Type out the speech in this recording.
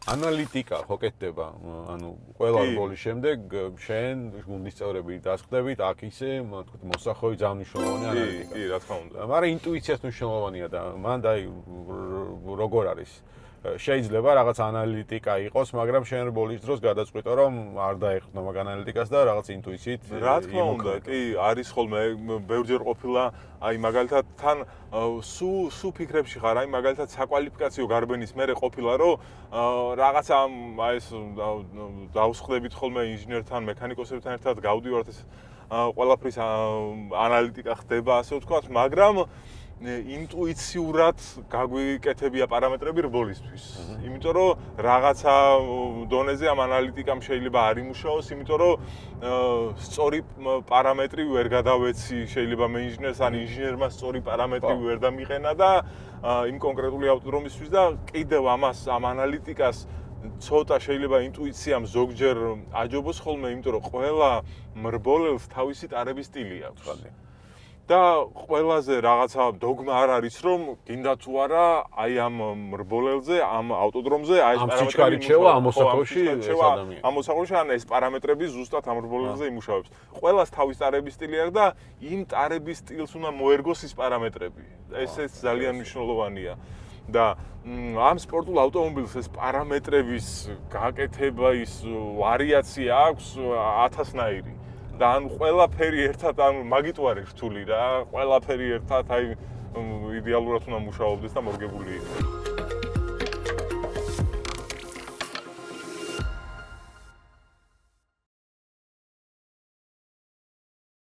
ანალიტიკა ხო კეთდება, ანუ ყველა რბოლის შემდეგ შენ გუნდის წევრები დასხდებით, აქ ისე, თქვით, მოსახოვი ძალიან მნიშვნელოვანი ანალიტიკა. კი, რა თქმა უნდა. მაგრამ ინტუიციაც მნიშვნელოვანია და მან და როგორ არის შეიძლება რაღაც ანალიტიკა იყოს, მაგრამ შენ რბოლის დროს გადაწყვიტო, რომ არ დაეხმო მაგ ანალიტიკას და რაღაც ინტუიციით. რა თქმა უნდა, კი, არის ხოლმე ბევრჯერ ყოფილა, აი მაგალითად თან სუ ფიქრებში ხარ, აი მაგალითად საკვალიფიკაციო გარბენის მერე ყოფილა, რომ რაღაცა აი ეს დაუსხდებით ხოლმე ინჟინერთან, მექანიკოსებთან ერთად გავდივართ ეს ყველაფრის ანალიტიკა ხდება, ასე ვთქვათ, მაგრამ ინტუიციურად გაგვიკეთებია პარამეტრები რბოლისთვის. იმიტომ რომ რაღაცა დონეზე ამ ანალიტიკამ შეიძლება არ იმუშაოს, იმიტომ რომ სწორი პარამეტრი ვერ გადავეცი, შეიძლება მე ინჟინერს ან ინჟინერმა სწორი პარამეტრი ვერ დამიყენა და იმ კონკრეტული ავტოდრომისთვის და კიდევ ამას ამ ანალიტიკას ცოტა შეიძლება ინტუიციამ ზოგჯერ აჯობოს ხოლმე, იმიტომ რომ ყველა მრბოლელს თავისი ტარების სტილი აქვს. და ყველაზე რაღაცა დოგმა არ არის, რომ გინდა თუ არა აი ამ მრბოლელზე, ამ ავტოდრომზე, აი ეს პარამეტრები შევა ამ მოსახოვში ეს ადამიანი. ამ მოსახოვში ან ეს პარამეტრები ზუსტად ამ მრბოლელზე იმუშავებს. ყველას თავის ტარების სტილი აქვს და იმ ტარების სტილს უნდა მოერგოს ის პარამეტრები. ესეც ძალიან მნიშვნელოვანია. და ამ სპორტულ ავტომობილს ეს პარამეტრების გაკეთება ის ვარიაცია აქვს 1000-ნაირი. და ან ყველაფერი ერთად ან მაგით ვარ რთული რა, ყველაფერი ერთად აი იდეალურად უნდა მუშაობდეს და მორგებული იყოს.